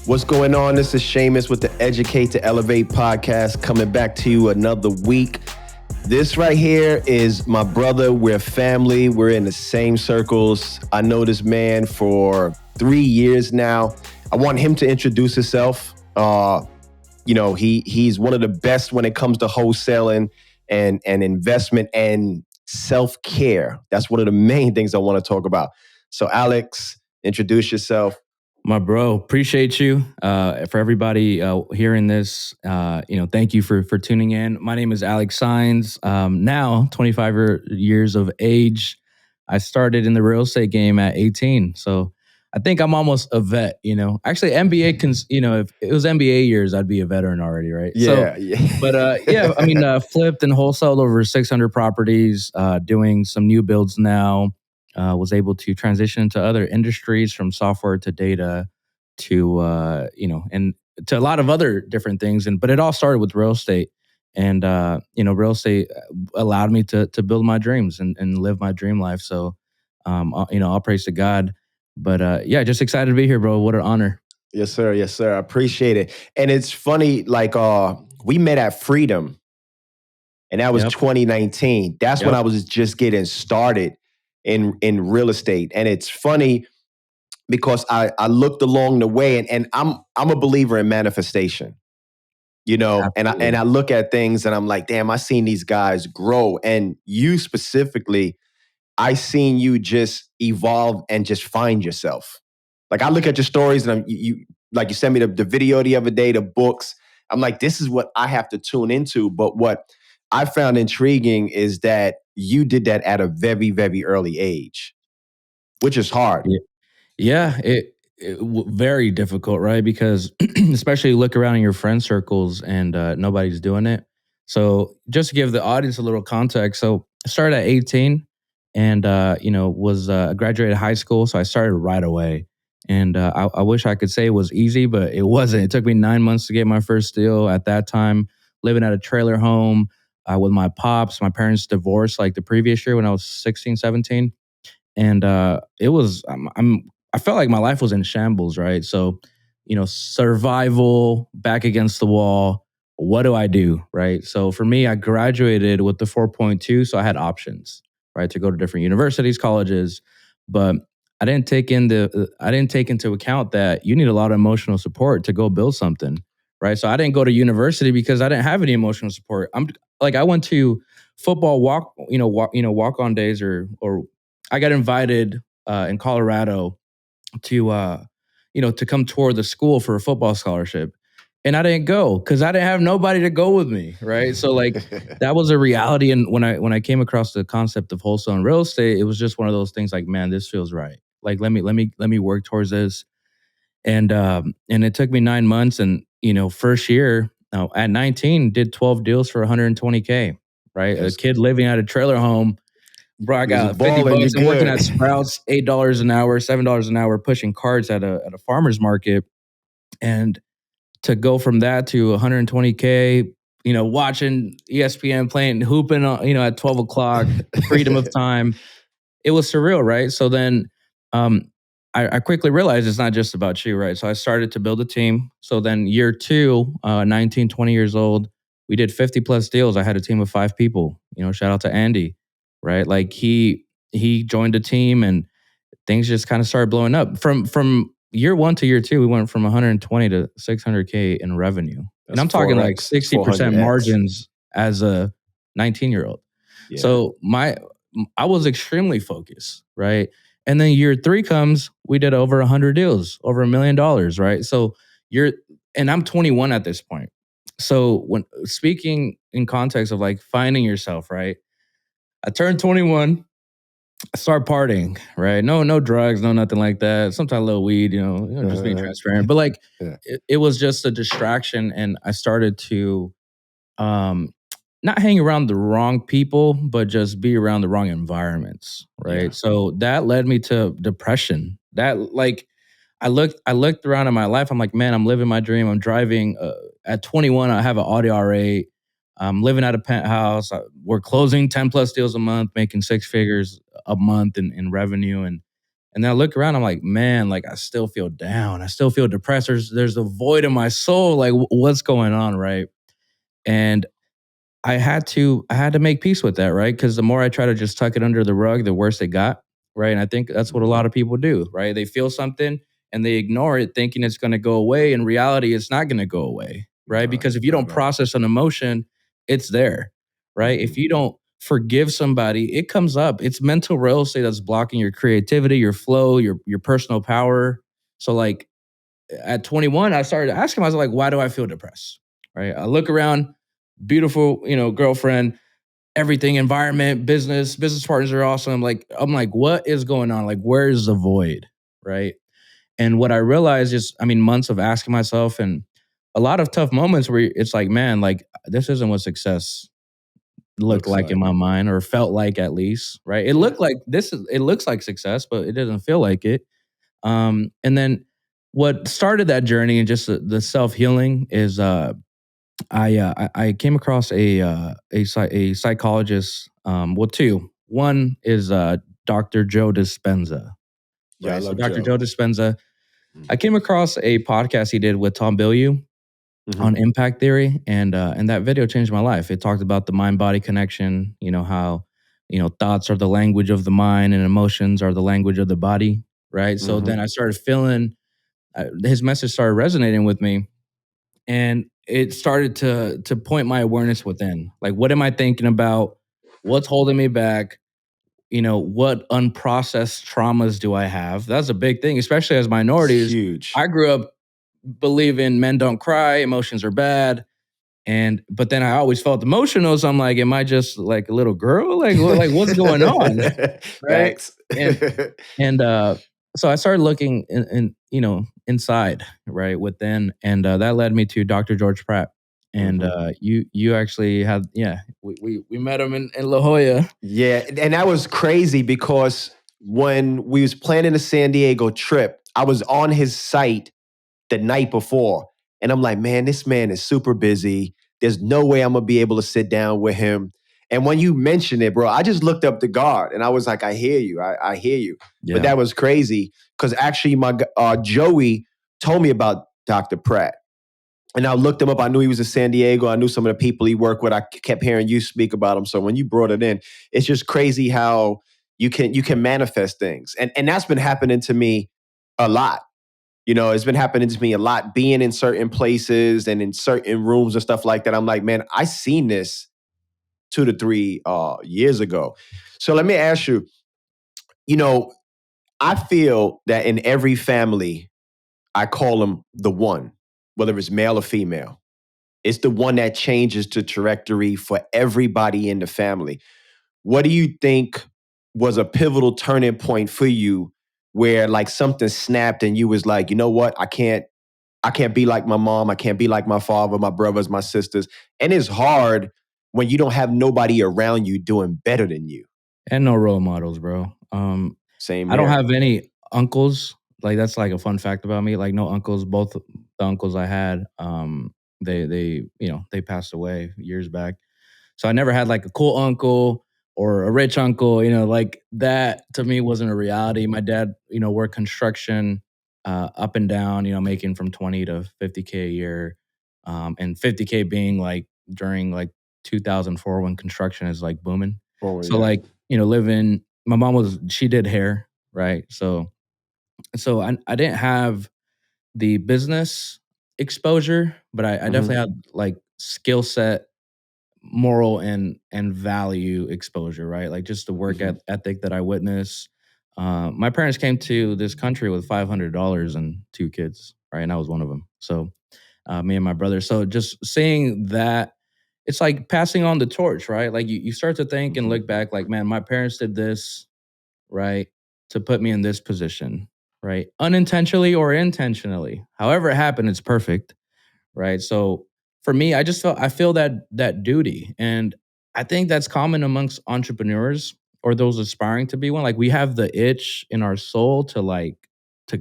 What's going on? This is Shamus with the Educate to Elevate podcast, coming back to you another week. This right here is my brother. We're family. We're in the same circles. I know this man for 3 years now. I want him to introduce himself. He's one of the best when it comes to wholesaling and investment and self-care. That's one of the main things I want to talk about. So Alex, introduce yourself. My bro, appreciate you. For everybody hearing this, thank you for tuning in. My name is Alex Saenz. Now 25 years of age. I started in the real estate game at 18. So I think I'm almost a vet, Actually, NBA if it was NBA years, I'd be a veteran already, right? Yeah. Flipped and wholesaled over 600 properties, doing some new builds now. Was able to transition into other industries from software to data to, and to a lot of other different things. But it all started with real estate. And, real estate allowed me to build my dreams and live my dream life. So, all praise to God. But just excited to be here, bro. What an honor. Yes, sir. Yes, sir. I appreciate it. And it's funny, we met at Freedom, and that was 2019. That's when I was just getting started in real estate. And it's funny because I looked along the way, and I'm a believer in manifestation, Absolutely. and I look at things and I'm like, damn, I seen these guys grow. And you specifically, I seen you just evolve and just find yourself. Like, I look at your stories and you sent me the video the other day, the books. I'm like, this is what I have to tune into. But what I found intriguing is that you did that at a very, very early age, which is hard. Yeah, very difficult, right? Because especially you look around in your friend circles and nobody's doing it. So just to give the audience a little context, so I started at 18 and, was graduated high school. So I started right away. And I wish I could say it was easy, but it wasn't. It took me 9 months to get my first deal at that time, living at a trailer home with my pops. My parents divorced like the previous year when I was 16, 17. And it was, I felt like my life was in shambles, right? So, survival, back against the wall. What do I do, right? So for me, I graduated with the 4.2, so I had options, right, to go to different universities, colleges, but I didn't take into account that you need a lot of emotional support to go build something, right? So I didn't go to university because I didn't have any emotional support. I went to football walk on days or I got invited in Colorado to come tour the school for a football scholarship. And I didn't go because I didn't have nobody to go with me, right? So that was a reality. And when I came across the concept of wholesale and real estate, it was just one of those things like, man, this feels right. Like let me work towards this. And it took me 9 months. And first year at 19, did 12 deals for $120K, right? Yes. A kid living at a trailer home. Bro, I got $50. I'm working at Sprouts, $8 an hour, $7 an hour, pushing carts at a farmer's market. And to go from that to 120K, watching ESPN playing, hooping, at 12 o'clock, freedom of time, it was surreal, right? So then I quickly realized it's not just about you, right? So I started to build a team. So then year 2, 19, 20 years old, we did 50 plus deals. I had a team of 5 people, shout out to Andy. Right, like he joined a team and things just kind of started blowing up. From year 1 to year 2, we went from 120 to 600K in revenue, and I'm talking 4X, like 60% margins as a 19-year-old. Yeah. So I was extremely focused, right? And then year 3 comes, we did over 100 deals, over $1 million, right? So and I'm 21 at this point. So when speaking in context of like finding yourself, right? I turned 21. I started partying, right? No drugs, no nothing like that. Sometimes a little weed, just being transparent. But it was just a distraction, and I started to not hang around the wrong people, but just be around the wrong environments, right? Yeah. So that led me to depression. That I looked around in my life. I'm like, man, I'm living my dream. I'm driving. At 21, I have an Audi R8. I'm living at a penthouse. We're closing 10 plus deals a month, making 6 figures a month in revenue. And then I look around, I'm like, man, like I still feel down. I still feel depressed. There's a void in my soul. Like what's going on, right? And I had to make peace with that, right? Because the more I try to just tuck it under the rug, the worse it got, right? And I think that's what a lot of people do, right? They feel something and they ignore it, thinking it's going to go away. In reality, it's not going to go away, right? Because if you don't process an emotion, it's there, right? If you don't forgive somebody, it comes up. It's mental real estate that's blocking your creativity, your flow, your personal power. So, like at 21, I started asking myself, like, why do I feel depressed? Right? I look around, beautiful, girlfriend, everything, environment, business partners are awesome. I'm like, what is going on? Like, where is the void? Right. And what I realized is, I mean, months of asking myself and a lot of tough moments where it's like, man, like this isn't what success looked Looks like in like. my mind, or felt like, at least, right? It looks like success, but it doesn't feel like it. And then what started that journey and just the self-healing is I came across a psychologist. Well, two. One is Dr. Joe Dispenza, Yeah, I right? So love Dr. Joe. Joe Dispenza, I Mhm. came across a podcast he did with Tom Bilyeu on Mhm. impact theory, and that video changed my life. It talked about the mind body connection. How thoughts are the language of the mind, and emotions are the language of the body, right? So then Mhm. I started feeling his message started resonating with me, and it started to point my awareness within. Like, what am I thinking about? What's holding me back? What unprocessed traumas do I have? That's a big thing, especially as It's minorities. huge. I grew up believing men don't cry, emotions are bad. But then I always felt emotional. So I'm like, am I just like a little girl? Like what's going on? Right. Facts. And and so I started looking inside, right, within, and that led me to Dr. George Pratt. And Mhm. you actually had, yeah, we met him in La Jolla. Yeah, and that was crazy because when we was planning the San Diego trip, I was on his site the night before. And I'm like, man, this man is super busy. There's no way I'm gonna be able to sit down with him. And when you mentioned it, bro, I just looked up the guard and I was like, I hear you. I hear you. But Yeah. that was crazy because actually my Joey told me about Dr. Pratt. And I looked him up. I knew he was in San Diego. I knew some of the people he worked with. I kept hearing you speak about him. So when you brought it in, it's just crazy how you can manifest things. And that's been happening to me a lot. It's been happening to me a lot, being in certain places and in certain rooms and stuff like that. I'm like, man, I seen this 2 to 3 years ago. So let me ask you, you know, I feel that in every family, I call them the one, whether it's male or female. It's the one that changes the trajectory for everybody in the family. What do you think was a pivotal turning point for you where like something snapped and you was like, you know what? I can't be like my mom. I can't be like my father, my brothers, my sisters. And it's hard when you don't have nobody around you doing better than you. And no role models, bro. Same I don't here. have any uncles. Like, that's like a fun fact about me. Like, no uncles. Both the uncles I had, they passed away years back. So I never had like a cool uncle or a rich uncle. Like that to me wasn't a reality. My dad, worked construction, up and down. Making from 20 to 50K a year, and 50K being like during like 2004 when construction is like booming. Oh So yeah. like living. My mom she did hair, right? So I didn't have the business exposure, but I definitely Hmm. had like skill set, moral and value exposure, right? Like just the work Hmm. ethic that I witnessed. My parents came to this country with $500 and two kids, right? And I was one of them. So me and my brother. So just seeing that, it's like passing on the torch, right? Like you start to think and Hmm. look back, like, man, my parents did this, right, to put me in this position, right? Unintentionally or intentionally. However it happened, it's perfect, right? So for me, I feel that duty, and I think that's common amongst entrepreneurs or those aspiring to be one. Like we have the itch in our soul to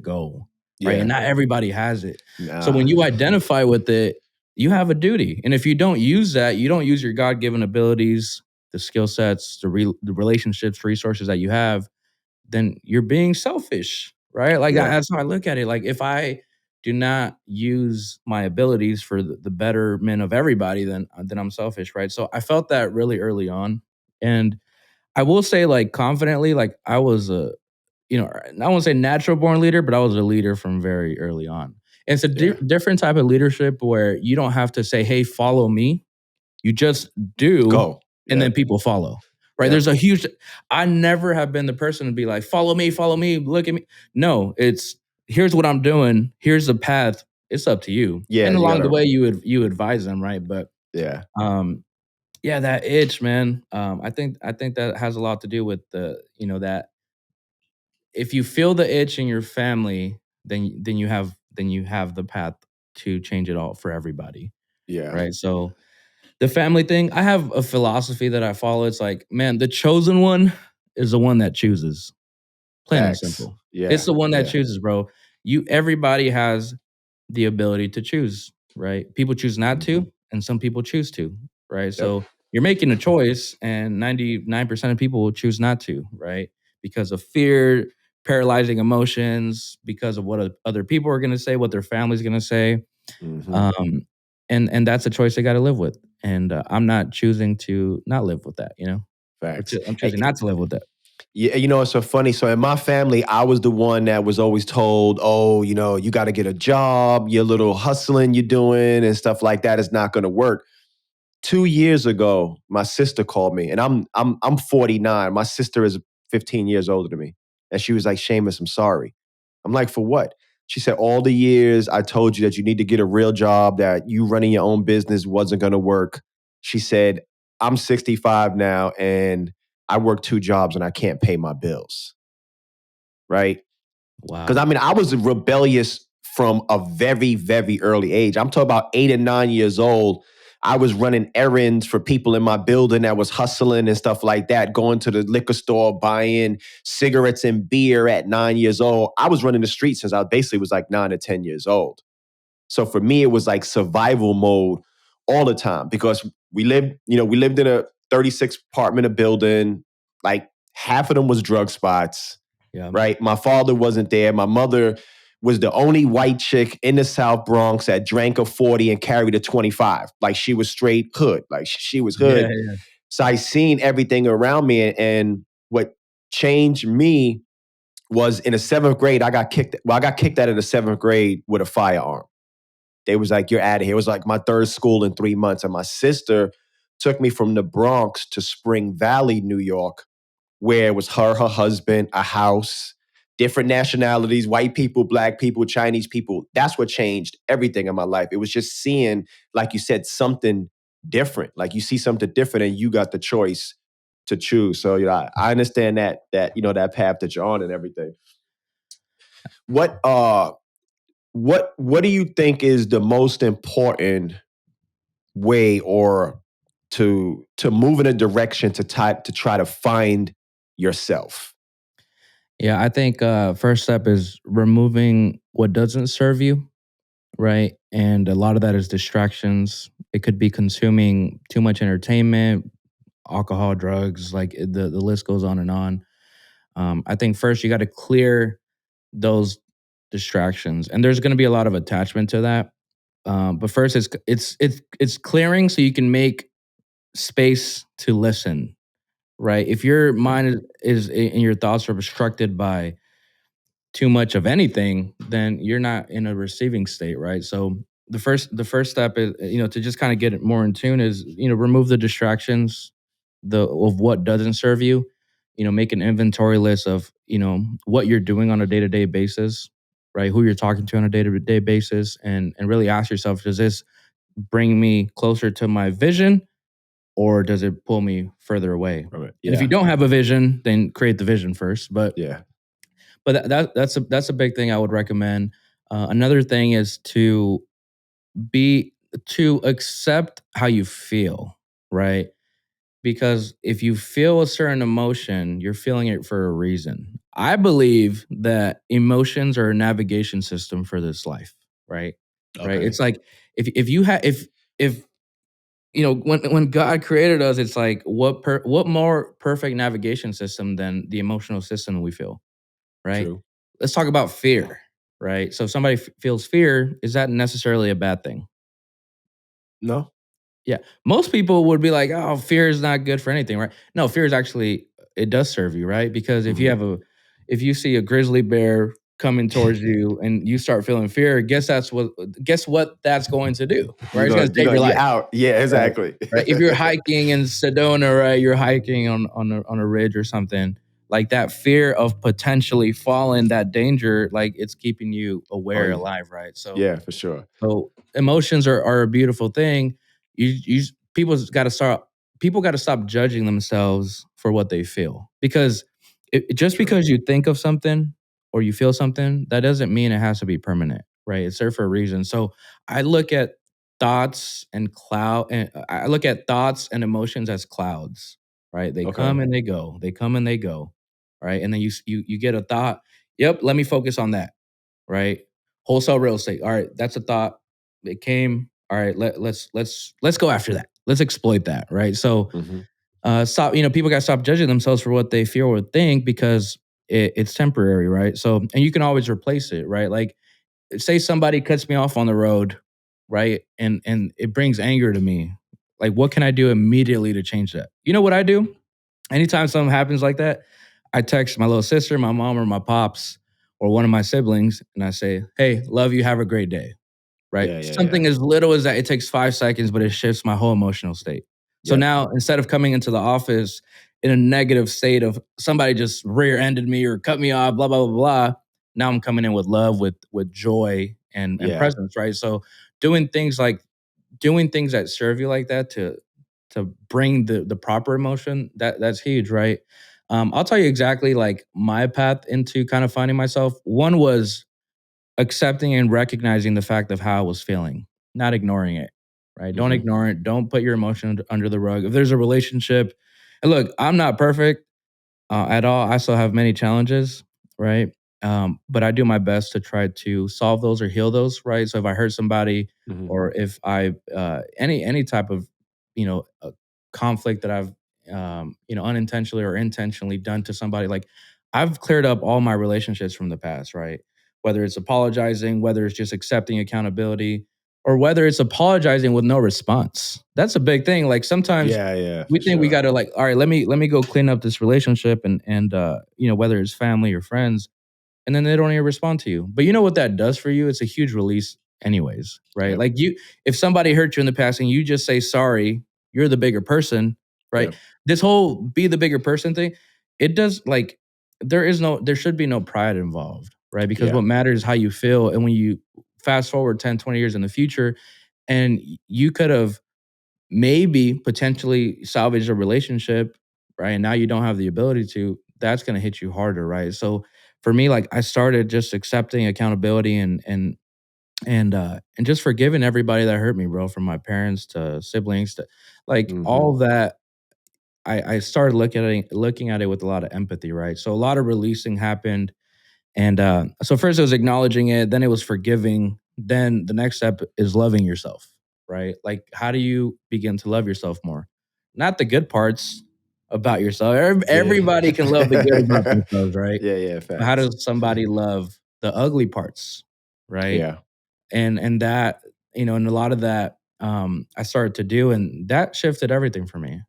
go, right? And Yeah. not everybody has it. So Nah. when you identify with it, you have a duty, and if you don't use that, you don't use your God given abilities, the skill sets, the relationships, resources that you have. then you're being selfish, right? Like Yeah. that's how I look at it. Like if I do not use my abilities for the betterment of everybody, then I'm selfish, right? So I felt that really early on, and I will say, like confidently, like I was a, I won't say natural born leader, but I was a leader from very early on. And it's a Yeah. different type of leadership where you don't have to say, "Hey, follow me." You just do, Go. and Yep. then people follow. Right? Yep. There's a huge. I never have been the person to be like, follow me, look at me." No, it's here's what I'm doing. Here's the path. It's up to you. Yeah. And You along the gotta. way, you advise them, right? But Yeah. um, yeah, that itch, man. I think that has a lot to do with that if you feel the itch in your family, then you have the path to change it all for everybody, Yeah. right? So the family thing, I have a philosophy that I follow. It's like, man, the chosen one is the one that chooses. Plain and Facts. simple. It's Yeah. the one that Yeah. chooses, bro. Everybody has the ability to choose, right? People choose not Hmm. to, and some people choose to, right? Yep. So you're making a choice, and 99% of people will choose not to, right? Because of fear, paralyzing emotions, because of what other people are going to say, what their family's going to say, Hmm. um, and that's a choice they got to live with. And I'm not choosing to not live with that, Facts. I'm choosing not to live with that. Yeah, it's so funny. So in my family, I was the one that was always told, "Oh, you got to get a job. Your little hustling you're doing and stuff like that is not going to work." 2 years ago, my sister called me, and I'm 49. My sister is 15 years older than me, and she was like, "Shamus, I'm sorry." I'm like, "For what?" She said, "All the years I told you that you need to get a real job, that you running your own business wasn't going to work." She said, "I'm 65 now, and I work two jobs, and I can't pay my bills." Right? Because I Wow. mean, I was rebellious from a very, very early age. I'm talking about 8 and 9 years old. I was running errands for people in my building that was hustling and stuff like that, going to the liquor store, buying cigarettes and beer at 9 years old. I was running the streets since I basically was like 9 or 10 years old. So for me, it was like survival mode all the time because we lived in a 36 apartment building. Like half of them was drug spots, Yeah. right? My father wasn't there. My mother was the only white chick in the South Bronx that drank a 40 and carried a 25. Like she was straight hood. Like she was Yeah. hood. Yeah. So I seen everything around me. And what changed me was in the seventh grade, I got kicked. Well, I got kicked out of the seventh grade with a firearm. They was like, "You're out of here." It was like my third school in 3 months. And my sister took me from the Bronx to Spring Valley, New York, where it was her husband, a house, different nationalities, white people, black people, Chinese people. That's what changed everything in my life. It was just seeing, like you said, something different. Like you see something different and you got the choice to choose. So I understand that path that you're on and everything. What what do you think is the most important way or to move in a direction to try to find yourself? Yeah, I think first step is removing what doesn't serve you, right? And a lot of that is distractions. It could be consuming too much entertainment, alcohol, drugs, like the list goes on and on. I think first you got to clear those distractions, and there's going to be a lot of attachment to that. But first, it's clearing so you can make space to listen, right? If your mind is and your thoughts are obstructed by too much of anything, then you're not in a receiving state, right? So the first step is to just kind of get it more in tune is remove the distractions of what doesn't serve you. Make an inventory list of what you're doing on a day to day basis, right? Who you're talking to on a day to day basis, and really ask yourself, does this bring me closer to my vision, or does it pull me further away? Right. And if you Yeah. don't have a vision, then create the vision first. But Yeah. but that's a big thing I would recommend. Another thing is be to accept how you feel, right? Because if you feel a certain emotion, you're feeling it for a reason. I believe that emotions are a navigation system for this life, right? Right. Okay. It's like if you have if when God created us, it's like what more perfect navigation system than the emotional system we feel, right? True. Let's talk about fear, right? So if somebody feels fear, is that necessarily a bad thing? No. Yeah. Most people would be like, "Oh, fear is not good for anything," right? No, fear is actually it does serve you, right? Because Hmm. if you see a grizzly bear coming towards you and you start feeling fear, guess what that's going to do, right? It's going to save your You're life. out. Yeah, Right, exactly. right. If you're hiking in Sedona, right, you're hiking on a ridge or something, like that fear of potentially falling, that danger, like it's keeping you Oh aware, yeah. alive, right? So Yeah, for sure. so emotions are a beautiful thing. You people got to stop judging themselves for what they feel because just True. because you think of something or you feel something, that doesn't mean it has to be permanent, right? It's there for a reason. So I look at I look at thoughts and emotions as clouds, right? They Okay. come and they go. They come and they go, right? And then you get a thought. Yep, let me focus on that, right? Wholesale real estate. All right, that's a thought. It came. All right, let's go after that. Let's exploit that, right? So Hmm. stop. People got to stop judging themselves for what they feel or think because it's temporary, right? So and you can always replace it, right? Like say somebody cuts me off on the road, right? And it brings anger to me. Like what can I do immediately to change that? You know what I do? Anytime something happens like that, I text my little sister, my mom, or my pops, or one of my siblings, and I say, "Hey, love you. Have a great day." Right? Yeah, yeah, yeah. Something as little as that, it takes 5 seconds, but it shifts my whole emotional state. So Yep. now instead of coming into the office in a negative state of somebody just rear-ended me or cut me off, blah, blah, blah, blah, now I'm coming in with love, with joy and Yeah. presence, right? So doing things like doing things that serve you like that to bring the proper emotion, that's huge, right? I'll tell you exactly like my path into kind of finding myself. One was accepting and recognizing the fact of how I was feeling, not ignoring it, right? Don't Hmm. ignore it. Don't put your emotion under the rug. If there's a relationship, and look, I'm not perfect at all. I still have many challenges, right? But I do my best to try to solve those or heal those, right? So if I hurt somebody, Hmm. or if I any type of conflict that I've unintentionally or intentionally done to somebody, like I've cleared up all my relationships from the past, right? Whether it's apologizing, whether it's just accepting accountability, or whether it's apologizing with no response. That's a big thing. Like sometimes Yeah, yeah, we for think we sure. gotta like, all right, let me go clean up this relationship and whether it's family or friends, and then they don't even respond to you. But you know what that does for you? It's a huge release anyways, right? Yep. Like if somebody hurt you in the past and you just say sorry, you're the bigger person, right? Yep. This whole be the bigger person thing, it does like there should be no pride involved, right? Because Yeah. what matters is how you feel. And when you fast forward 10, 20 years in the future, and you could have maybe potentially salvaged a relationship, right? And now you don't have the ability to, that's gonna hit you harder, right? So for me, like I started just accepting accountability and just forgiving everybody that hurt me, bro, from my parents to siblings to like Hmm. all that. I started looking at it with a lot of empathy, right? So a lot of releasing happened. And so first it was acknowledging it, then it was forgiving. Then the next step is loving yourself, right? Like, how do you begin to love yourself more? Not the good parts about yourself. Yeah. Everybody can love the good about themselves, right? Yeah, yeah, But how facts. does somebody love the ugly parts, right? Yeah. And that, and a lot of that I started to do, and that shifted everything for me,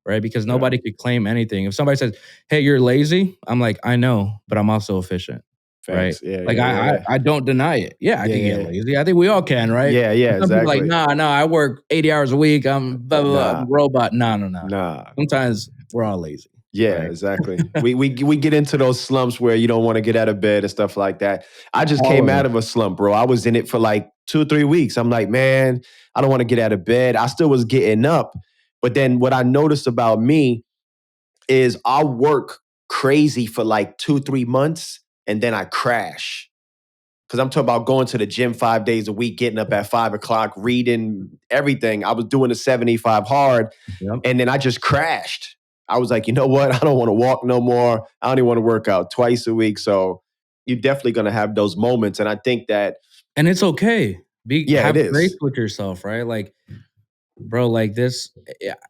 right? Because Yeah. nobody could claim anything. If somebody says, "Hey, you're lazy," I'm like, "I know, but I'm also efficient." Right? Facts. Yeah, Like yeah, yeah, yeah. I don't deny it. Yeah, I Yeah, could get yeah. lazy. I think we all can, right? Yeah, But yeah, some people are like, exactly. "Nah, nah, I work 80 hours a week. I'm blah blah, blah, I'm a Nah, robot." No, no, no. nah. Sometimes we're all lazy, Yeah, right? exactly. We get into those slumps where you don't want to get out of bed and stuff like that. I just came out Always. of a slump, bro. I was in it for like 2 or 3 weeks. I'm like, man, I don't want to get out of bed. I still was getting up. But then what I noticed about me is I work crazy for like 2, 3 months and then I crash. Cause I'm talking about going to the gym 5 days a week, getting up at 5 o'clock, reading everything. I was doing the 75 hard. Yep. And then I just crashed. I was like, you know what? I don't want to walk no more. I don't even want to work out twice a week. So you're definitely going to have those moments. And I think that, And it's okay. yeah, it Have grace is. with yourself, right? Like bro, like this,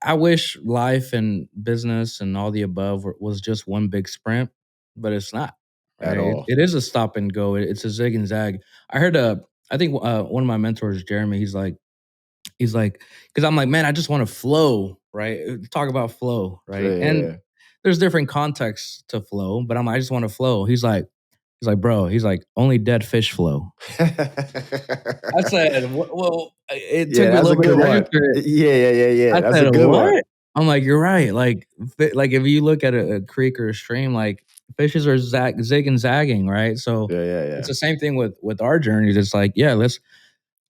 I wish life and business and all the above was just one big sprint, but it's not. at Right? all. It is a stop and go. It's a zig and zag. I heard I think one of my mentors, Jeremy, he's like, because I'm like, man, I just want to flow, right? Talk about flow, right? And Yeah. there's different contexts to flow, but I just want to flow. He's like, bro, he's like, only dead fish flow. I said, well, it took Yeah, me a that's a little bit good to one. register it. Yeah. I That's a said, good one. what? I'm like, you're right. Like if you look at a creek or a stream, like fishes are zig and zagging, right? So it's Yeah. the same thing with our journeys. It's like, yeah,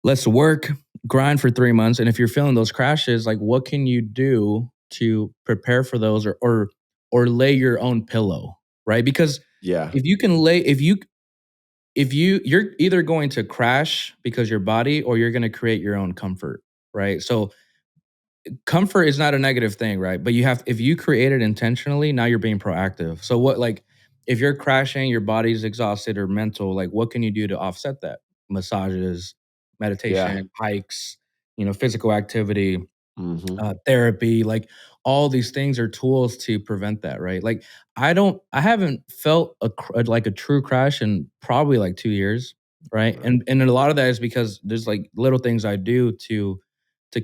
let's work, grind for 3 months. And if you're feeling those crashes, like what can you do to prepare for those or lay your own pillow, right? Because Yeah. if you can lay, you're either going to crash because your body or you're going to create your own comfort, right? So comfort is not a negative thing, right? But if you create it intentionally, now you're being proactive. So what, like, if you're crashing, your body's exhausted or mental, like what can you do to offset that? Massages, Yeah. meditation, hikes, physical activity, Hmm. therapy, like all these things are tools to prevent that, right? Like I haven't felt like a true crash in probably like 2 years, right? Right. And a lot of that is because there's like little things I do to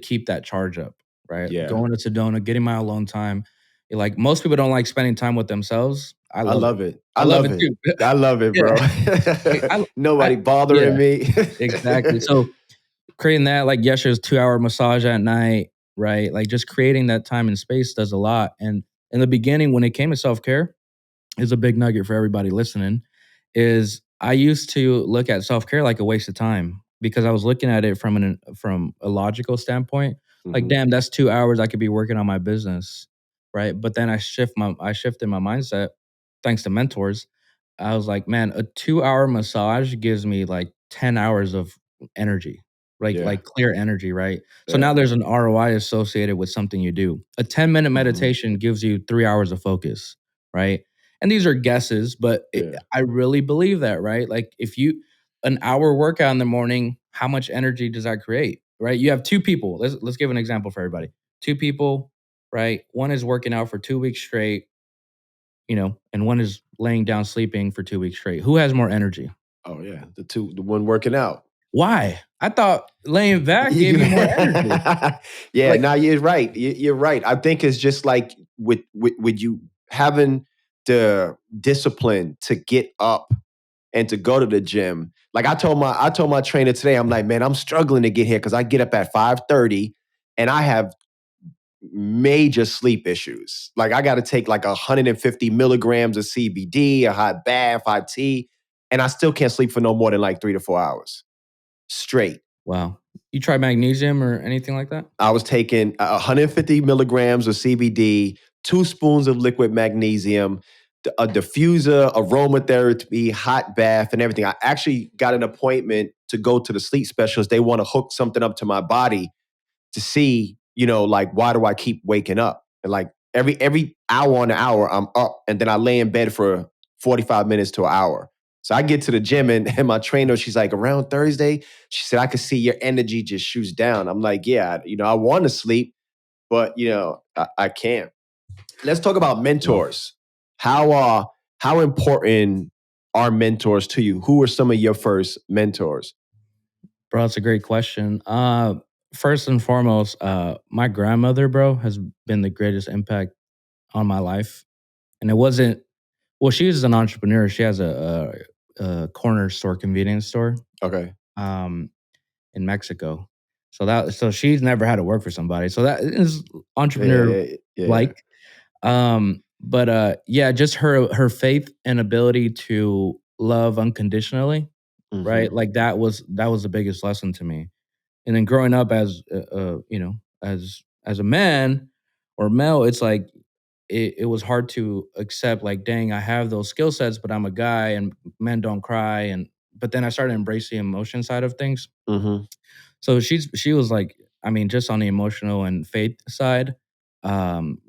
keep that charge up, right? Yeah. Going to Sedona, getting my alone time. Like most people don't like spending time with themselves. I I love it. love it. I I love love it it. too. I love it, Yeah, bro. like I Nobody yeah, bothering me. exactly. So creating that, like yesterday's 2-hour massage at night, right? Like just creating that time and space does a lot. And in the beginning, when it came to self-care, is a big nugget for everybody listening, is I used to look at self-care like a waste of time because I was looking at it from a logical standpoint. Like, Hmm. damn, that's 2 hours I could be working on my business, right? But then I shifted my mindset thanks to mentors. I was like, man, a 2-hour massage gives me like 10 hours of energy, Yeah. like clear energy, right? So Yeah. now there's an ROI associated with something you do. A 10-minute Hmm. meditation gives you 3 hours of focus, right? And these are guesses, but Yeah. I really believe that, right? Like if you an hour workout in the morning, how much energy does that create, right? You have two people. Let's give an example for everybody. Two people, right? One is working out for 2 weeks straight, and one is laying down sleeping for 2 weeks straight. Who has more energy? Oh yeah. The one working out. Why? I thought laying back gave you more energy. Yeah, Like, no, you're right. You're right. I think it's just like with you having the discipline to get up and to go to the gym. Like I told my trainer today, I'm like, man, I'm struggling to get here because I get up at 5:30 and I have major sleep issues. Like I got to take like 150 milligrams of CBD, a hot bath, hot tea, and I still can't sleep for no more than like 3 to 4 hours straight. wow. You try magnesium or anything like that? I was taking 150 milligrams of CBD, 2 spoons of liquid magnesium, a diffuser, aromatherapy, hot bath, and everything. I actually got an appointment to go to the sleep specialist. They want to hook something up to my body to see, like why do I keep waking up? And like every hour on an hour, I'm up, and then I lay in bed for 45 minutes to an hour. So I get to the gym and my trainer, she's like, around Thursday, she said, I could see your energy just shoots down. I'm like, yeah, I want to sleep, but I can't. Let's talk about Wow. mentors. How important are mentors to you? Who are some of your first mentors? Bro, that's a great question. First and foremost, my grandmother, bro, has been the greatest impact on my life. And it wasn't, well, she is an entrepreneur. She has a corner store, convenience store, Okay. um, in Mexico. So she's never had to work for somebody. So that is entrepreneur Yeah. like. But yeah, just her faith and ability to love unconditionally, right? Hmm. Like that was the biggest lesson to me. And then growing up as as a man or male, it's like it was hard to accept, like, dang, I have those skill sets, but I'm a guy and men don't cry. And but then I started embracing the emotion side of things. Hmm. So she was like, I mean, just on the emotional and faith side,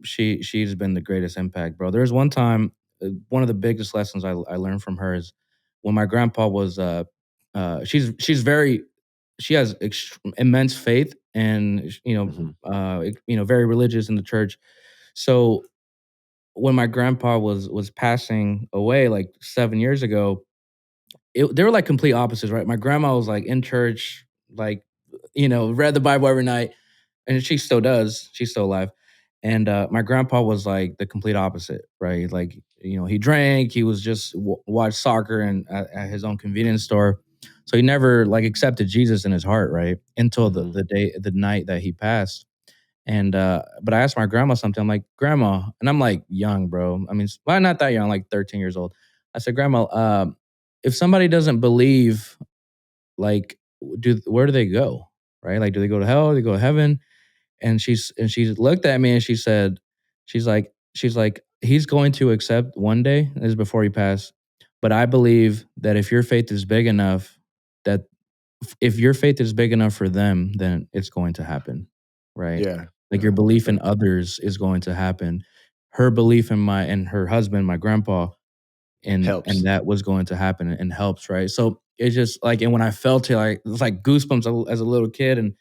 she's been the greatest impact, bro. There's one time, one of the biggest lessons I learned from her is when my grandpa was she's very she has immense faith, and Mhm. very religious in the church. So when my grandpa was passing away like 7 years ago, they were like complete opposites, right? My grandma was like in church, like read the Bible every night, and she still does. She's still alive. And my grandpa was like the complete opposite, right? Like he drank, he was just watched soccer and at his own convenience store. So he never like accepted Jesus in his heart, right? Until the Mhm. the day, the night that he passed. And but I asked my grandma something. I'm like, Grandma, and I'm like young, bro. I mean, well, not that young, like 13 years old. I said, Grandma, if somebody doesn't believe, like, where do they go? Right? Like, do they go to hell? Do they go to heaven? And she looked at me and she said, she's like, he's going to accept one day. This is before he passed. But I believe that if your faith is big enough, that if your faith is big enough for them, then it's going to happen, right? Yeah. Like your Yeah. belief in Okay. others is going to happen. Her belief in my and her husband, my grandpa, and Helps. that was going to happen and helps, right? So it's just like, and when I felt it, like it was like goosebumps as a little kid, and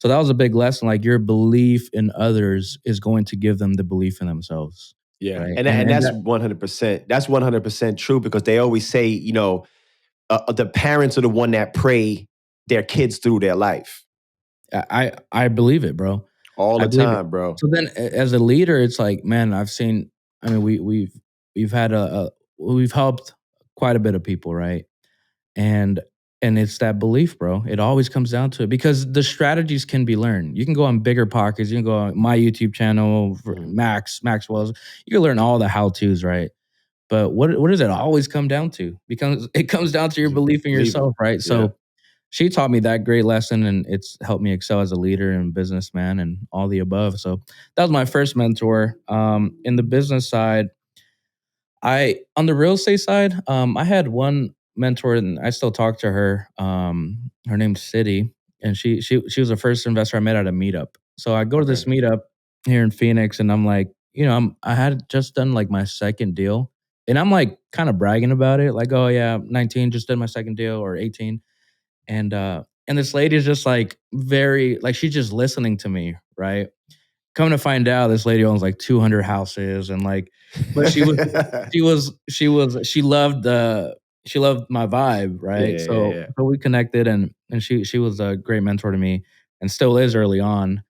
so that was a big lesson. Like your belief in others is going to give them the belief in themselves, Yeah. right? And And that's that 100%. That's 100% true because they always say, the parents are the one that pray their kids through their life I believe it, bro. all I the believe it. time, bro. So then, as a leader, it's like, man, I've seen. I mean, we've had we've helped quite a bit of people, right? And and it's that belief, bro. It always comes down to it because the strategies can be learned. You can go on Bigger Pockets. You can go on my YouTube channel, for Mhm. Maxwell's. You can learn all the how tos, right? But what does it always come down to? Because it comes down to your belief in Believe it. yourself, right? Yeah. So she taught me that great lesson, and it's helped me excel as a leader and businessman and all the above. So that was my first mentor. In the business side, I on the real estate side, I had one mentor, and I still talk to her. Her name's City, and she was the first investor I met at a meetup. So I go to this Okay. meetup here in Phoenix, and I'm like, I had just done like my second deal, and I'm like kind of bragging about it, like, oh yeah, 19, just did my second deal, or 18, and this lady is just like very like she's just listening to me, right? Come to find out, this lady owns like 200 houses, and like, but she loved my vibe, Yeah, right? yeah, So yeah. so we connected, and she was a great mentor to me, and still is early on.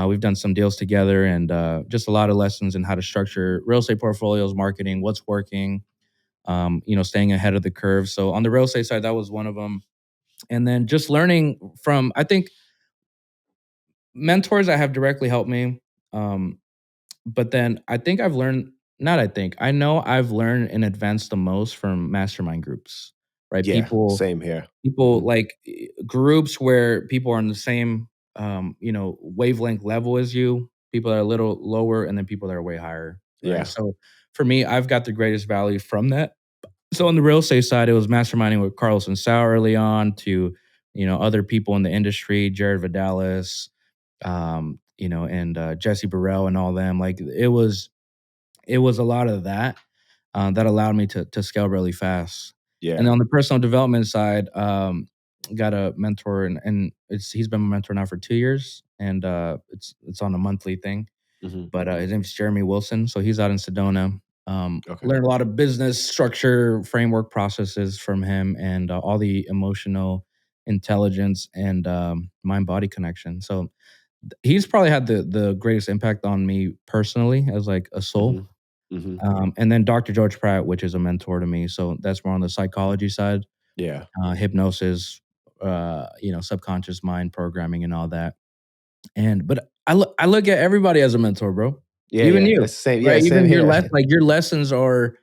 We've done some deals together, and just a lot of lessons in how to structure real estate portfolios, marketing, what's working, staying ahead of the curve. So on the real estate side, that was one of them. And then just learning from, I think, mentors that have directly helped me. Um, but then I think I've learned, not I think, I know I've learned and advanced the most from mastermind groups, right? Yeah, same here. People Mhm. like groups where people are on the same, wavelength level as you, people that are a little lower, and then people that are way higher, right? Yeah. So for me, I've got the greatest value from that. So on the real estate side, it was masterminding with Carlos and Sal early on to, other people in the industry, Jared Vidalis, and Jesse Burrell and all them. Like it was a lot of that that allowed me to scale really fast. And Yeah. then on the personal development side, got a mentor, and he's been my mentor now for 2 years, and it's on a monthly thing. Mhm. But his name's Jeremy Wilson, so he's out in Sedona. Okay. Learned a lot of business structure framework processes from him, and all the emotional intelligence and mind body connection. So he's probably had the greatest impact on me personally as like a soul. Mhm. Mhm. And then Dr. George Pratt, which is a mentor to me. So that's more on the psychology side, Yeah. hypnosis, subconscious mind programming and all that. And but I look at everybody as a mentor, bro. Yeah, Even yeah. you, That's the same. Yeah, right? same Even here. your lessons are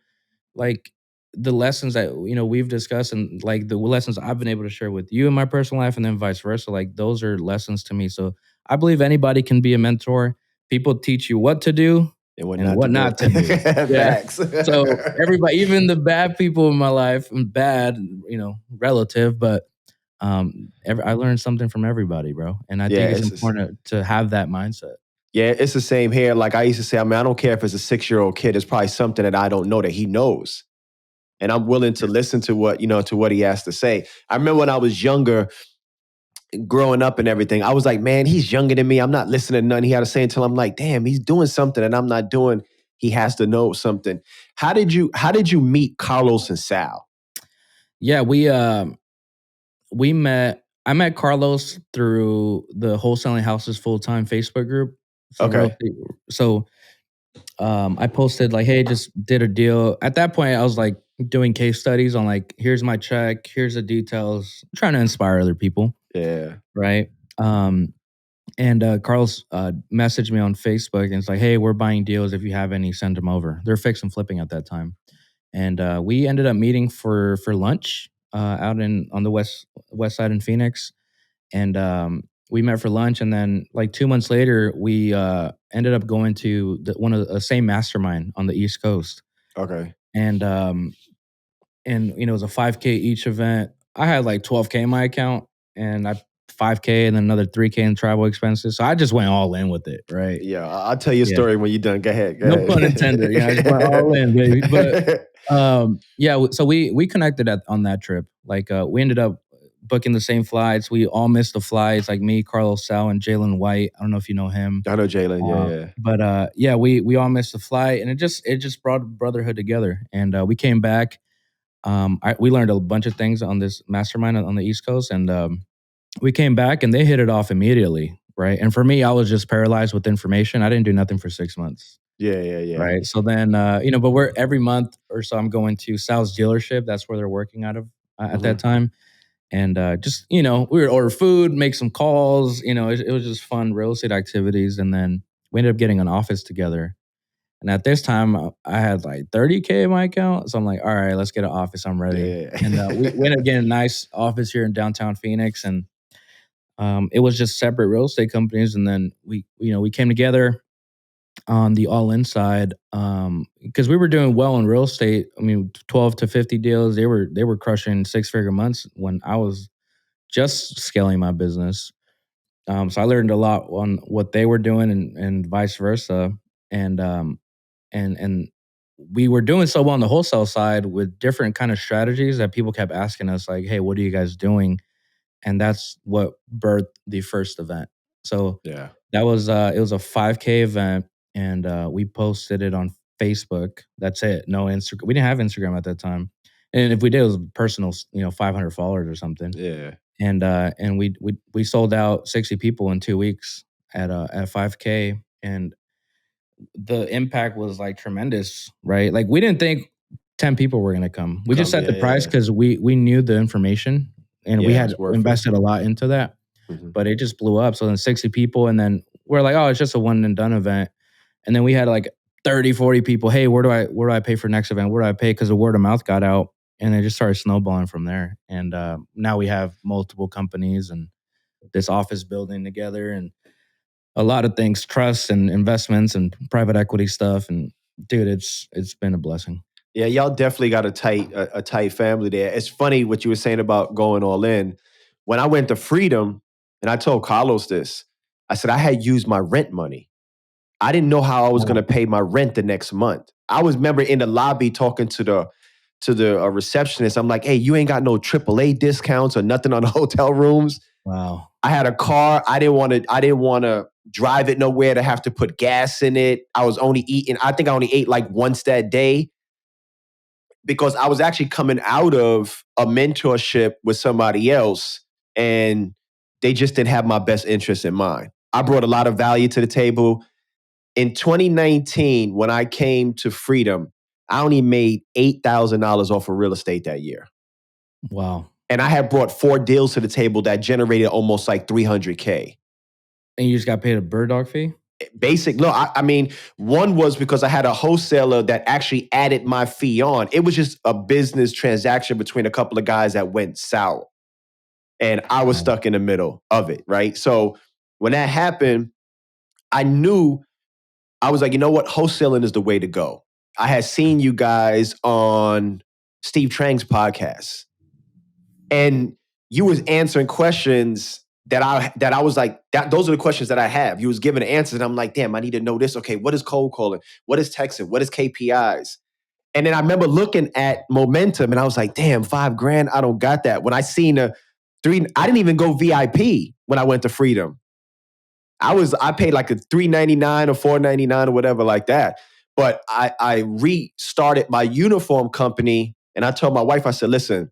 like the lessons that we've discussed, and like the lessons I've been able to share with you in my personal life, and then vice versa. Like those are lessons to me. So I believe anybody can be a mentor. People teach you what to do And what and not to what do. not to do. Yeah. Facts. So everybody, even the bad people in my life, and bad, relative, but I learned something from everybody, bro. And I Yeah, think it's it's just important to have that mindset. yeah, it's the same here. Like I used to say, I mean, I don't care if it's a 6-year-old kid, it's probably something that I don't know that he knows. And I'm willing to listen to what, to what he has to say. I remember when I was younger, growing up and everything, I was like, man, he's younger than me. I'm not listening to nothing he had to say until I'm like, damn, he's doing something and I'm not doing. He has to know something. How did you meet Carlos and Sal? Yeah, we met. I met Carlos through the Wholesaling Houses full time Facebook group. So real Okay. estate. So I posted like, hey, just did a deal. At that point, I was like doing case studies on like, here's my check, here's the details, trying to inspire other people, Yeah. right? And Carlos messaged me on Facebook and it's like, hey, we're buying deals. If you have any, send them over. They're fix and flipping at that time. And we ended up meeting for lunch out in on the west side in Phoenix, and we met for lunch. And then like 2 months later, we ended up going to one of the same mastermind on the East Coast, Okay. and it was a 5K each event. I had like 12K in my account, and I 5K and then another 3K in travel expenses. So I just went all in with it, right? Yeah. I'll tell you a Yeah, story when you're done. Go ahead. Go no pun intended. I just went all in, baby. But ahead. so we connected on that trip. Like we ended up booking the same flights. We all missed the flights. Like me, Carlos Sal, and Jalen White. I don't know if you know him. I know Jalen. Yeah. But yeah, we all missed the flight, and it just brought brotherhood together. And we came back. We learned a bunch of things on this mastermind on the East Coast, and we came back, and they hit it off immediately, right? And for me, I was just paralyzed with information. I didn't do nothing for 6 months. Yeah. Yeah. Yeah. Right. So then, but we're every month or so, I'm going to Sal's dealership. That's where they're working out of at that Hmm. time. And just, we would order food, make some calls. It was just fun real estate activities. And then we ended up getting an office together. And at this time, I had like 30K in my account. So I'm like, all right, let's get an office. I'm ready. Yeah. And we ended up getting a nice office here in downtown Phoenix. And it was just separate real estate companies. And then we came together on the all-in side, because we were doing well in real estate. I mean, 12 to 50 deals. They were crushing six-figure months when I was just scaling my business. So I learned a lot on what they were doing and vice versa. And and we were doing so well on the wholesale side with different kind of strategies that people kept asking us, like, hey, what are you guys doing? And that's what birthed the first event. So Yeah. that was it was a 5K event, and we posted it on Facebook. That's it. No Instagram. We didn't have Instagram at that time, and if we did, it was personal. 500 followers or something. Yeah. And we sold out 60 people in 2 weeks at 5K, and the impact was like tremendous, right? Like we didn't think 10 people were gonna come. We just Come. set Yeah. the price Yeah. because we knew the information, and we Yeah. had It's worth it. invested a lot into that. Hmm. But it just blew up. So then 60 people, and then we're like, oh, it's just a one and done event. And then we had like 30, 40 people. Hey, where do I pay for next event? Where do I pay? Because the word of mouth got out, and it just started snowballing from there. And now we have multiple companies and this office building together, and a lot of things, trusts and investments and private equity stuff. And dude, it's been a blessing. Yeah, y'all definitely got a tight family there. It's funny what you were saying about going all in. When I went to Freedom, and I told Carlos this, I said I had used my rent money. I didn't know how I was going Wow. to pay my rent the next month. I was remember in the lobby talking to the receptionist. I'm like, hey, you ain't got no AAA discounts or nothing on the hotel rooms. Wow. I had a car. I didn't want to drive it nowhere to have to put gas in it. I was only eating. I think I only ate like once that day because I was actually coming out of a mentorship with somebody else and they just didn't have my best interest in mind. I brought a lot of value to the table. In 2019, when I came to Freedom, I only made $8,000 off of real estate that year. Wow. And I had brought 4 deals to the table that generated almost like 300K. And you just got paid a bird dog fee? No, I mean, one was because I had a wholesaler that actually added my fee on. It was just a business transaction between a couple of guys that went sour. And I was Wow. stuck in the middle of it, right? So when that happened, I knew, I was like, you know what? Wholesaling is the way to go. I had seen you guys on Steve Trang's podcast, and you was answering questions that I was like, those are the questions that I have. You was giving answers, and I'm like, damn, I need to know this. Okay, what is cold calling? What is texting? What is KPIs? And then I remember looking at momentum, and I was like, damn, $5,000, I don't got that. When I seen I didn't even go VIP when I went to Freedom. I paid like a $3.99 or $4.99 or whatever like that. But I restarted my uniform company, and I told my wife, I said, listen,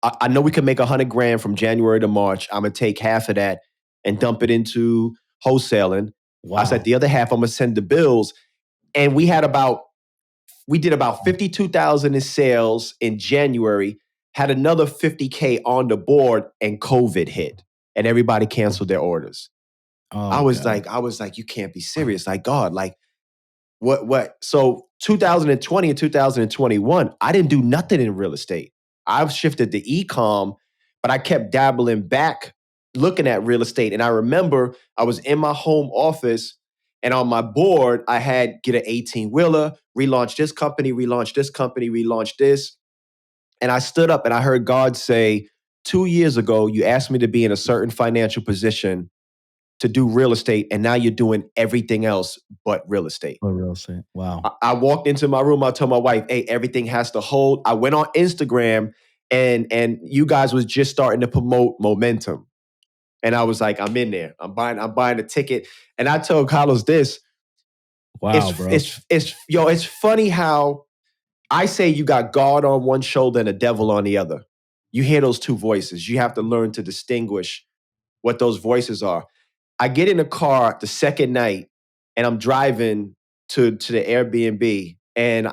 I know we can make 100 grand from January to March. I'm gonna take half of that and dump it into wholesaling. I said Wow. the other half I'm gonna send the bills. And we did about 52,000 in sales in January, had another 50K on the board, and COVID hit. And everybody canceled their orders. Oh God. I was like, you can't be serious. Like, God, like what? So 2020 and 2021, I didn't do nothing in real estate. I've shifted to e-com, but I kept dabbling back, looking at real estate. And I remember I was in my home office, and on my board, I had get an 18-wheeler, relaunch this company, relaunch this company, relaunch this. And I stood up and I heard God say, 2 years ago, you asked me to be in a certain financial position to do real estate, and now you're doing everything else but real estate. For real estate. Wow. I walked into my room. I told my wife, "Hey, everything has to hold." I went on Instagram, and you guys was just starting to promote momentum, and I was like, "I'm in there. I'm buying a ticket." And I told Carlos this. Wow, bro. It's funny how I say you got God on one shoulder and a devil on the other. You hear those two voices. You have to learn to distinguish what those voices are. I get in the car the second night, and I'm driving to the Airbnb, and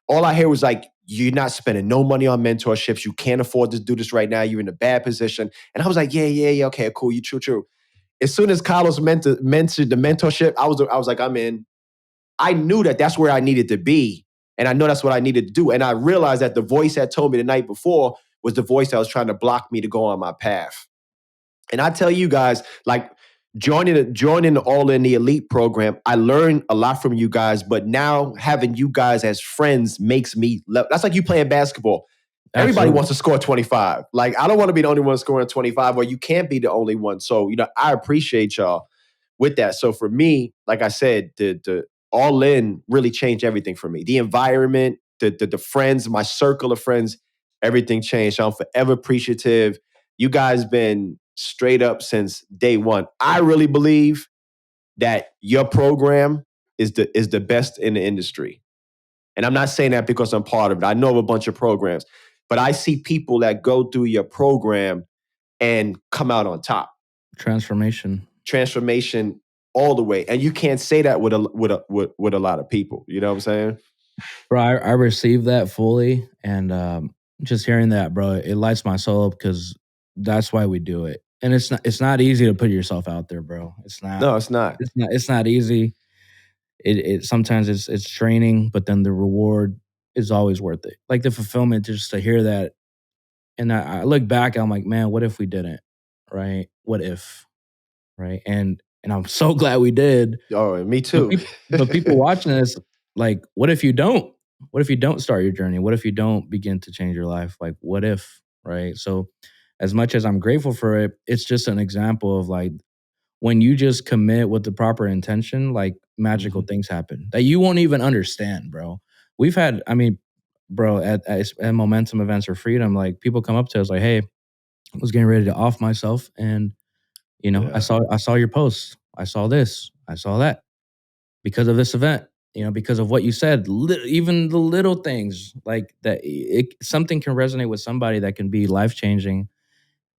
all I hear was like, "You're not spending no money on mentorships. You can't afford to do this right now. You're in a bad position." And I was like, yeah, okay, cool, you true. As soon as Carlos mentioned the mentorship, I was like, I'm in. I knew that that's where I needed to be, and I know that's what I needed to do. And I realized that the voice that told me the night before was the voice that was trying to block me to go on my path. And I tell you guys, like joining the All in the Elite program, I learned a lot from you guys. But now having you guys as friends makes me. That's like you playing basketball. Everybody Absolutely. wants to score 25. Like I don't want to be the only one scoring 25, or you can't be the only one. So I appreciate y'all with that. So for me, like I said, the All in really changed everything for me. The environment, the friends, my circle of friends, everything changed. So I'm forever appreciative. You guys been straight up since day one. I really believe that your program is the best in the industry. And I'm not saying that because I'm part of it. I know of a bunch of programs, but I see people that go through your program and come out on top. Transformation. Transformation all the way. And you can't say that with a lot of people. You know what I'm saying? Bro, I received that fully. And just hearing that, bro, it lights my soul up because that's why we do it. And it's not easy to put yourself out there, bro. It's not. No, it's not. It's not easy. It sometimes it's training, but then the reward is always worth it. Like the fulfillment just to hear that. And I look back, I'm like, man, what if we didn't? Right? What if? Right? And I'm so glad we did. Oh, me But too. people watching this, like, what if you don't? What if you don't start your journey? What if you don't begin to change your life? Like, what if? Right? So as much as I'm grateful for it, it's just an example of like when you just commit with the proper intention, like magical Mhm. things happen that you won't even understand, bro. We've had, I mean, bro, at momentum events for freedom, like people come up to us like, hey, I was getting ready to off myself, and Yeah. I saw your post, I saw this, I saw that because of this event, because of what you said, even the little things like that, something can resonate with somebody that can be life changing,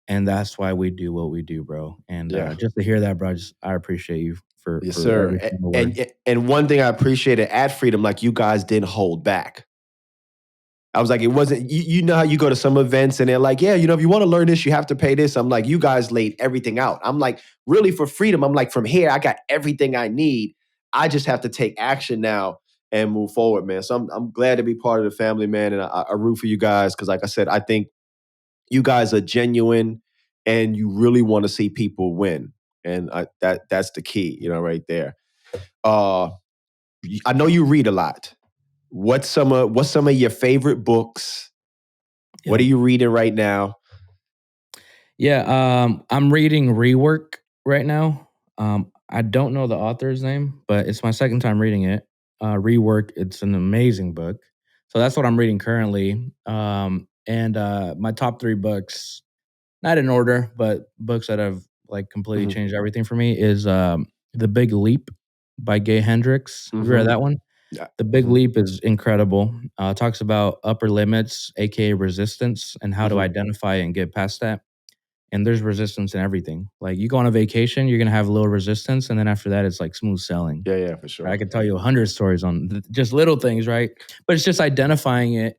and that's why we do what we do, bro. And Yeah. just to hear that, bro, I appreciate you Yes, for sir. every single word. And one thing I appreciated at Freedom, like you guys didn't hold back. I was like, it wasn't, you know how you go to some events and they're like, yeah, if you want to learn this, you have to pay this. I'm like, you guys laid everything out. I'm like, really for Freedom, I'm like, from here, I got everything I need. I just have to take action now and move forward, man. So I'm glad to be part of the family, man. And I root for you guys because, like I said, I think you guys are genuine and you really want to see people win. And that's the key, right there. Uh, I know you read a lot. What's some of your favorite books? What Yeah. are you reading right now? Yeah, I'm reading Rework right now. I don't know the author's name, but it's my second time reading it. Rework, it's an amazing book. So that's what I'm reading currently. And my top three books. not in order, but books that have like completely Mm-hmm. changed everything for me is The Big Leap by Gay Hendricks. Have you read Mm-hmm. that one? Yeah. The Big Mm-hmm. Leap is incredible. Talks about upper limits, aka resistance, and how to Mm-hmm. identify and get past that. And there's resistance in everything. Like you go on a vacation, you're gonna have a little resistance, and then after that, it's like smooth sailing. Yeah, yeah, for Right? I sure. could tell you 100 stories on just little things, right? But it's just identifying it,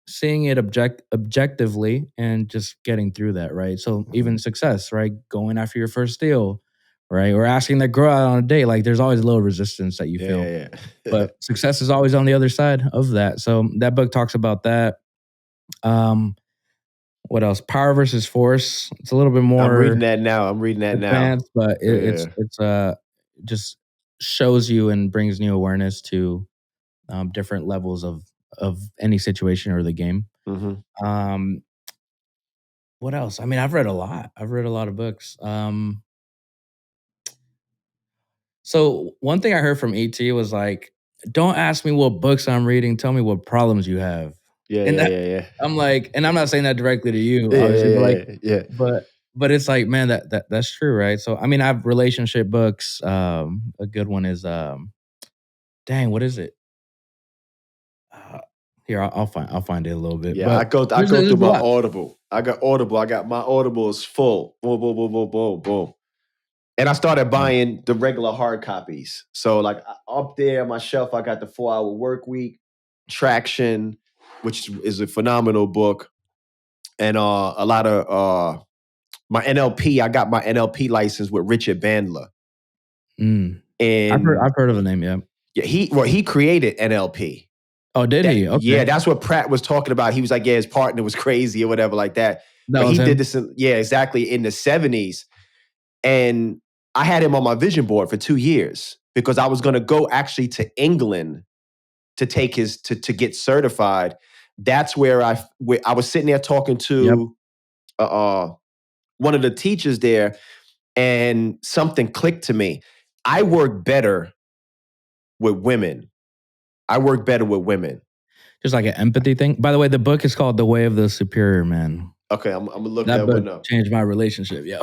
seeing it objectively, and just getting through that, right? So Mm-hmm. even success, right? Going after your first deal, right? Or asking that girl out on a date, like there's always a little resistance that you Yeah, feel. yeah, yeah. But success is always on the other side of that. So that book talks about that. What else? Power versus Force. It's a little bit I'm reading more that now. I'm reading that now. advanced, but Yeah. it's just shows you and brings new awareness to different levels of any situation or the game. Mm-hmm. Um, what else? I mean, I've read a lot. I've read a lot of books. So one thing I heard from ET was like, "Don't ask me what books I'm reading. Tell me what problems you have." Yeah, And yeah, that yeah, yeah. I'm like, and I'm not saying that directly to you, Yeah, obviously, but yeah, like, yeah, yeah. but it's like, man, that's true, right? So I mean, I have relationship books. A good one is dang, what is it? Uh, Here, I'll find it a little bit. Yeah, I But go I go there's through a my lot. Audible. I got Audible. I got my Audible is full. Boom, boom, boom, boom, boom, boom. And I started Wow. buying the regular hard copies. So like up there on my shelf, I got the 4 Hour Work Week, Traction, which is a phenomenal book, and a lot of my NLP. I got my NLP license with Richard Bandler, Mm. and I've heard of the name. Yeah. yeah, he created NLP. Oh, did he? Yeah, Okay, that's what Pratt was talking about. He was like, yeah, his partner was crazy or whatever like that. that But was he did him. this, yeah, exactly in the 70s. And I had him on my vision board for 2 years because I was going to go actually to England to take to get certified. That's where I was sitting there talking Yep. to one of the teachers there, and something clicked to me. I work better with women. I work better with women. Just like an empathy thing. By the way, the book is called The Way of the Superior Man. Okay, I'm gonna look That that book one up. changed my relationship. Yeah.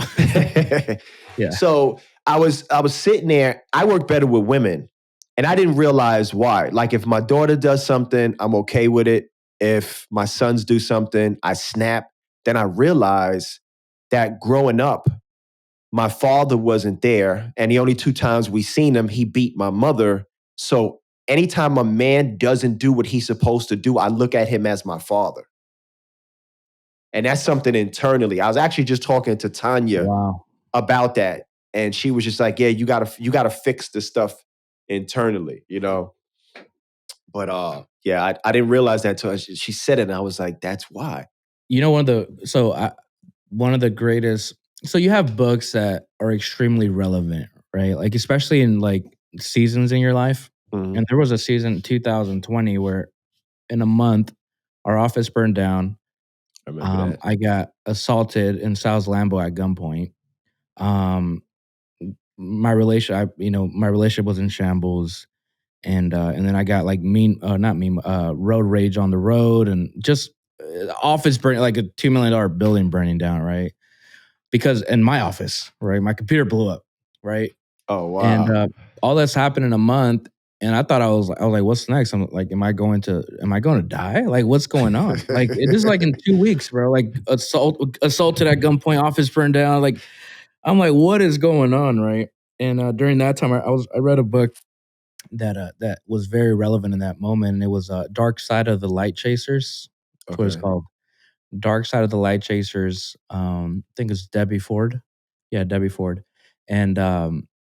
Yeah. So I was sitting there. I work better with women, and I didn't realize why. Like if my daughter does something, I'm okay with it. If my sons do something, I snap. Then I realize that growing up, my father wasn't there, and the only 2 times we seen him, he beat my mother. So anytime a man doesn't do what he's supposed to do, I look at him as my father. And that's something internally. I was actually just talking to Tanya Wow. about that, and she was just like, "Yeah, you gotta fix this stuff internally, you know." But yeah, I didn't realize that until she said it, and I was like, "That's why." You know, one of the greatest. So you have books that are extremely relevant, right? Like especially in like seasons in your life. Mhm. And there was a season 2020 where in a month our office burned down. I remember that. I got assaulted in Sal's Lambo at gunpoint. Um, my relationship was in shambles, and then I got like not mean, road rage on the road, and just office burning, like a $2 million building burning down, right? Because in my office, right, my computer blew up, right, Oh and wow. all that's happened in a month. And I was like, what's next? I'm like, am I going to die? Like, what's going on? Like, it is like in 2 weeks, bro. Like, assaulted at gunpoint, office burned down. Like, I'm like, what is going on, right? And during that time, I read a book that was very relevant in that moment, and it was Dark Side of the Light Chasers. That's what it's Okay. called. Dark Side of the Light Chasers. I think it's Debbie Ford. Yeah, Debbie Ford. And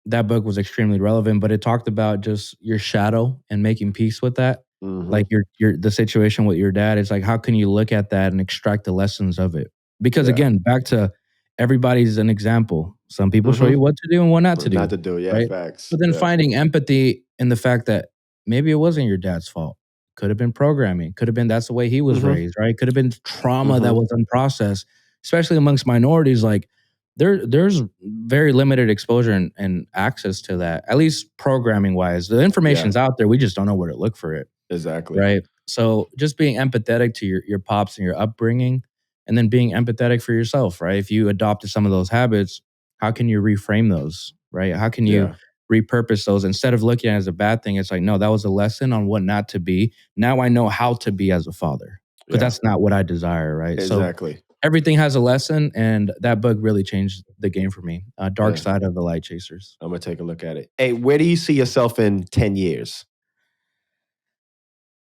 that book was extremely relevant, but it talked about just your shadow and making peace with that. Like Mhm. your the situation with your dad. It's like, how can you look at that and extract the lessons of it? Because Yeah. again, back to everybody's an example. Some people show you Mhm. what to do and what not to Not do, to do. Yeah. right? Facts. But then Yeah. finding empathy in the fact that maybe it wasn't your dad's fault. Could have been programming. Could have been that's the way he was Mhm. raised, right? Could have been trauma that Mhm. was unprocessed, especially amongst minorities. Like there's very limited exposure and access to that, at least programming wise. The Yeah. information's out there. We just don't know where to look for it, Exactly. right? So just being empathetic to your pops and your upbringing, and then being empathetic for yourself, right? If you adopted some of those habits, how can you reframe those, right? How can you Yeah. repurpose those instead of looking at it as a bad thing? It's like, no, that was a lesson on what not to be. Now I know how to be as a father because Yeah. that's not what I desire, right? So Exactly. everything has a lesson, and that book really changed the game for me. Dark Yeah. Side of the Light Chasers. I'm gonna take a look at it. Hey, where do you see yourself in 10 years?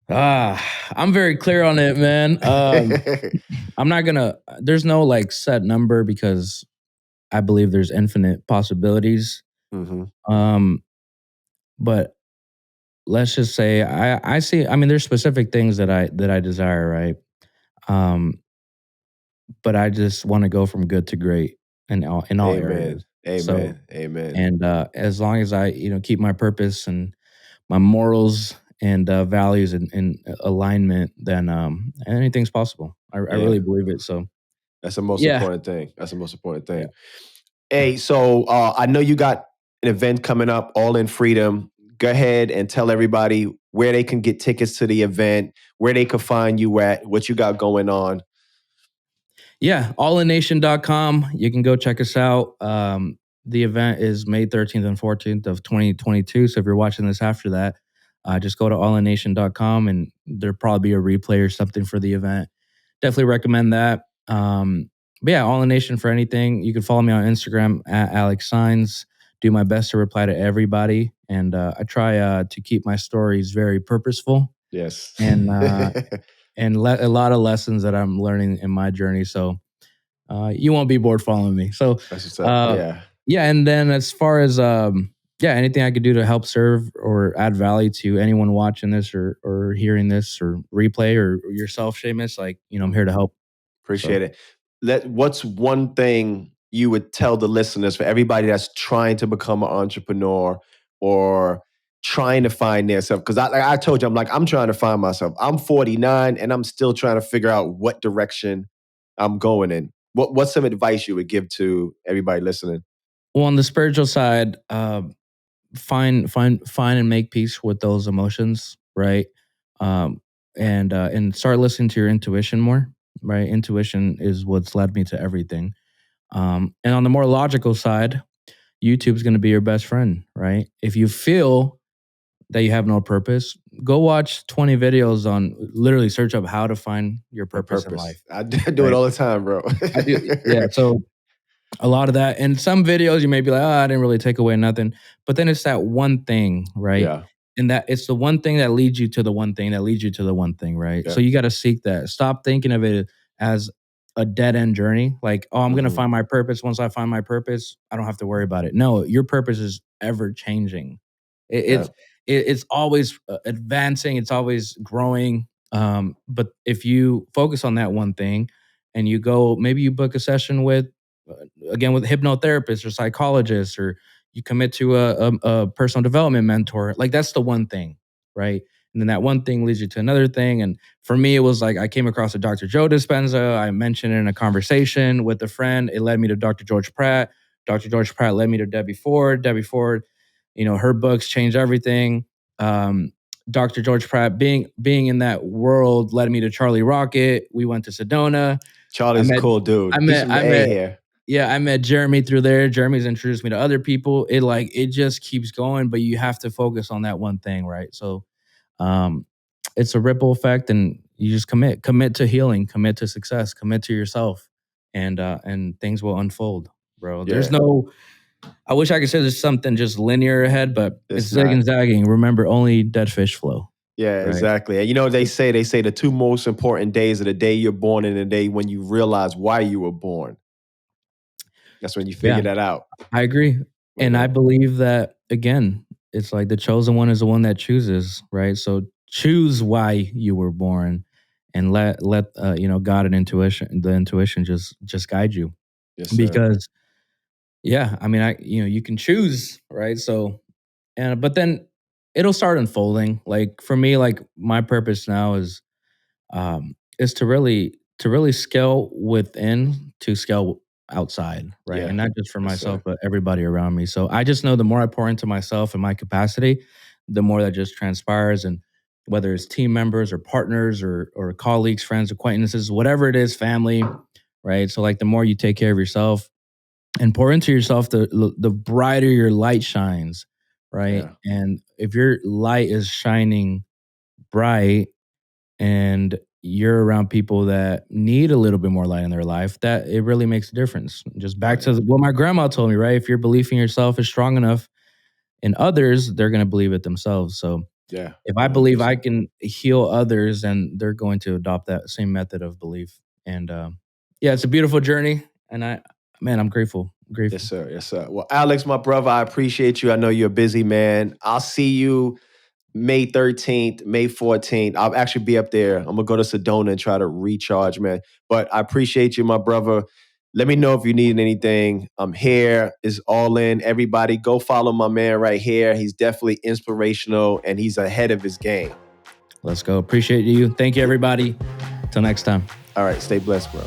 I'm very clear on it, man. I'm not gonna. There's no like set number because I believe there's infinite possibilities. hmm Um, but let's just say I see. I mean, there's specific things that I desire, right? Um, but I just want to go from good to great in all Amen. areas. So, Amen. Amen. and as long as I keep my purpose and my morals and values in alignment, then anything's possible. I Yeah. really believe it. So That's the most yeah, important thing. That's the most important yeah. thing. Hey, so I know you got an event coming up, All in Freedom. Go ahead and tell everybody where they can get tickets to the event, where they can find you at, what you got going on. Yeah, allinnation.com. You can go check us out. The event is May 13th and 14th of 2022. So if you're watching this after that, just go to allinnation.com and there'll probably be a replay or something for the event. Definitely recommend that. But yeah, All in Nation for anything. You can follow me on Instagram at Alex Saenz. Do my best to reply to everybody. And I try to keep my stories very purposeful Yes. and a lot of lessons that I'm learning in my journey. So you won't be bored following me. So That's what's up. uh, Yeah. yeah, and then as far as yeah, anything I could do to help serve or add value to anyone watching this or hearing this or replay or yourself, Shamus, like I'm here to help. So Appreciate it. What's one thing you would tell the listeners for everybody that's trying to become an entrepreneur or trying to find themselves? Because I told you, I'm trying to find myself. I'm 49 and I'm still trying to figure out what direction I'm going in. What's some advice you would give to everybody listening? well, on the spiritual side, find and make peace with those emotions, right? Um, and start listening to your intuition more, right? Intuition is what's led me to everything. And on the more logical side, YouTube's going to be your best friend, right? If you feel that you have no purpose, go watch 20 videos on literally search up how to find your My purpose in purpose. life, I do it right? all the time, bro. I do. Yeah. So a lot of that. And some videos you may be like, oh, I didn't really take away nothing. But then it's that one thing, right? Yeah. And that it's the one thing that leads you to the one thing that leads you to the one thing, right? Yeah. So you got to seek that. Stop thinking of it as a dead end journey. Like, oh, I'm going to hmm find my purpose. Once I find my purpose, I don't have to worry about it. No, your purpose is ever changing. It, Yeah. it's it's always advancing. It's always growing. But if you focus on that one thing and you go, maybe you book a session with again with hypnotherapists or psychologists, or you commit to a personal development mentor, like that's the one thing, right? And then that one thing leads you to another thing. And for me, it was like I came across a Dr. Joe Dispenza. I mentioned it in a conversation with a friend. It led me to Dr. George Pratt. Dr. George Pratt led me to Debbie Ford. Debbie Ford, her books changed everything. Dr. George Pratt being in that world led me to Charlie Rocket. We went to Sedona. I Charlie's a met cool dude. I He's met from I the A met here. yeah, I met Jeremy through there. Jeremy's introduced me to other people. It just keeps going, but you have to focus on that one thing, right? So um it's a ripple effect, and you just commit to healing, commit to success, commit to yourself, and things will unfold, bro. There's Yeah. no I wish I could say there's something just linear ahead, but it's It's zig not. and zagging. Remember, only dead fish flow, Yeah, right? exactly. And they say the two most important days are the day you're born and the day when you realize why you were born. That's when you Yeah, figure that out. I agree. But And I yeah, believe that again, it's like the chosen one is the one that chooses, right? So choose why you were born and let God and the intuition just guide you. yes, sir. Because yeah, I mean you can choose, right? So and but then it'll start unfolding. Like for me, like my purpose now is to really scale within to scale outside, right? Yeah, And not just for yes, myself, sir. but everybody around me. So I just know the more I pour into myself and my capacity, the more that just transpires. And whether it's team members or partners or colleagues, friends, acquaintances, whatever it is, family, right? So like the more you take care of yourself and pour into yourself, the brighter your light shines, right? Yeah. And if your light is shining bright and you're around people that need a little bit more light in their life, that it really makes a difference. Just back to what my grandma told me, right? If your belief in yourself is strong enough in others, they're going to believe it themselves. So Yeah. if I believe I can heal others, then they're going to adopt that same method of belief. And yeah, it's a beautiful journey. And I'm grateful. I'm grateful. Yes, sir. Yes, sir. Well, Alex, my brother, I appreciate you. I know you're a busy man. I'll see you May 13th, May 14th. I'll actually be up there. I'm going to go to Sedona and try to recharge, man. But I appreciate you, my brother. Let me know if you need anything. I'm here. It's all in. Everybody, go follow my man right here. He's definitely inspirational and he's ahead of his game. Let's go. Appreciate you. Thank you, everybody. Till next time. All right. Stay blessed, bro.